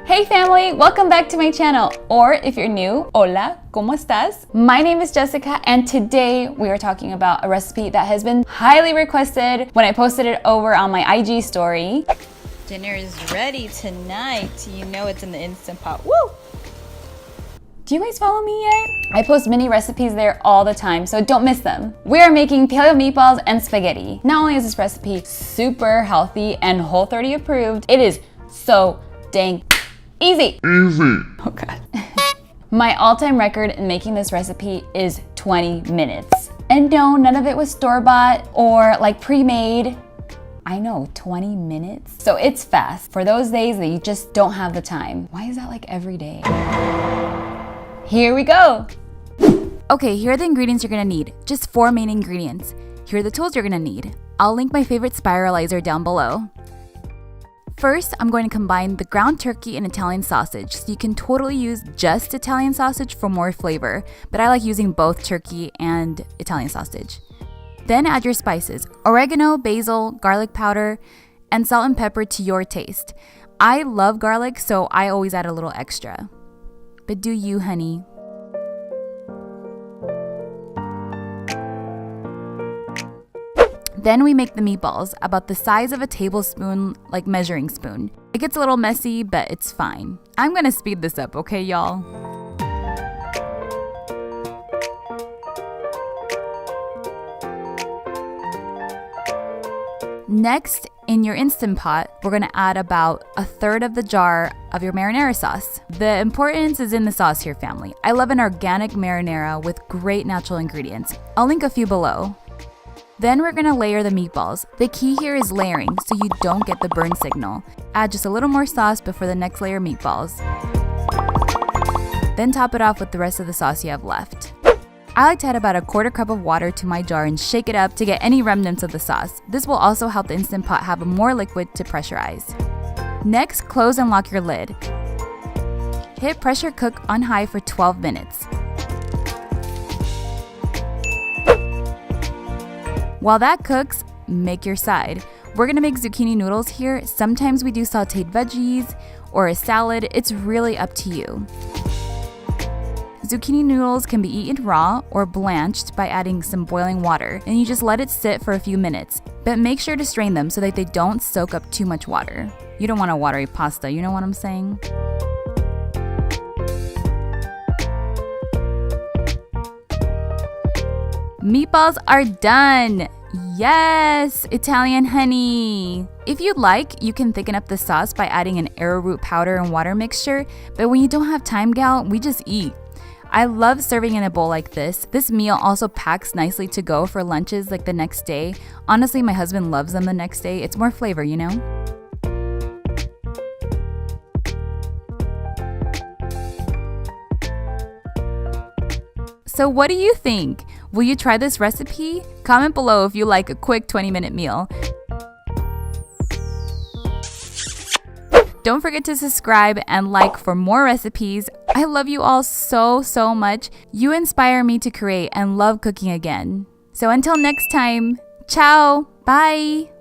Hey family, welcome back to my channel. Or if you're new, hola, ¿cómo estás? My name is Jessica and today we are talking about a recipe that has been highly requested when I posted it over on my IG story. Dinner is ready tonight. You know it's in the Instant Pot. Woo! Do you guys follow me yet? I post mini recipes there all the time, so don't miss them. We are making paleo meatballs and spaghetti. Not only is this recipe super healthy and Whole30 approved, it is so dang easy. Oh God. My all-time record in making this recipe is 20 minutes. And no, none of it was store-bought or like pre-made. I know, 20 minutes. So it's fast for those days that you just don't have the time. Why is that like every day? Here we go. Okay, here are the ingredients you're gonna need. Just 4 main ingredients. Here are the tools you're gonna need. I'll link my favorite spiralizer down below. First, I'm going to combine the ground turkey and Italian sausage, so you can totally use just Italian sausage for more flavor, but I like using both turkey and Italian sausage. Then add your spices, oregano, basil, garlic powder, and salt and pepper to your taste. I love garlic, so I always add a little extra. But do you, honey? Then we make the meatballs, about the size of a tablespoon, like measuring spoon. It gets a little messy, but it's fine. I'm gonna speed this up, okay, y'all? Next, in your Instant Pot, we're gonna add about 1/3 of the jar of your marinara sauce. The importance is in the sauce here, family. I love an organic marinara with great natural ingredients. I'll link a few below. Then we're gonna layer the meatballs. The key here is layering so you don't get the burn signal. Add just a little more sauce before the next layer of meatballs. Then top it off with the rest of the sauce you have left. I like to add about 1/4 cup of water to my jar and shake it up to get any remnants of the sauce. This will also help the Instant Pot have more liquid to pressurize. Next, close and lock your lid. Hit pressure cook on high for 12 minutes. While that cooks, make your side. We're gonna make zucchini noodles here. Sometimes we do sauteed veggies or a salad. It's really up to you. Zucchini noodles can be eaten raw or blanched by adding some boiling water, and you just let it sit for a few minutes. But make sure to strain them so that they don't soak up too much water. You don't want a watery pasta, you know what I'm saying? Meatballs are done! Yes! Italian honey! If you'd like, you can thicken up the sauce by adding an arrowroot powder and water mixture, but when you don't have time, gal, we just eat. I love serving in a bowl like this. This meal also packs nicely to go for lunches like the next day. Honestly, my husband loves them the next day. It's more flavor, you know? So what do you think? Will you try this recipe? Comment below if you like a quick 20-minute meal. Don't forget to subscribe and like for more recipes. I love you all so much. You inspire me to create and love cooking again. So until next time, ciao, bye.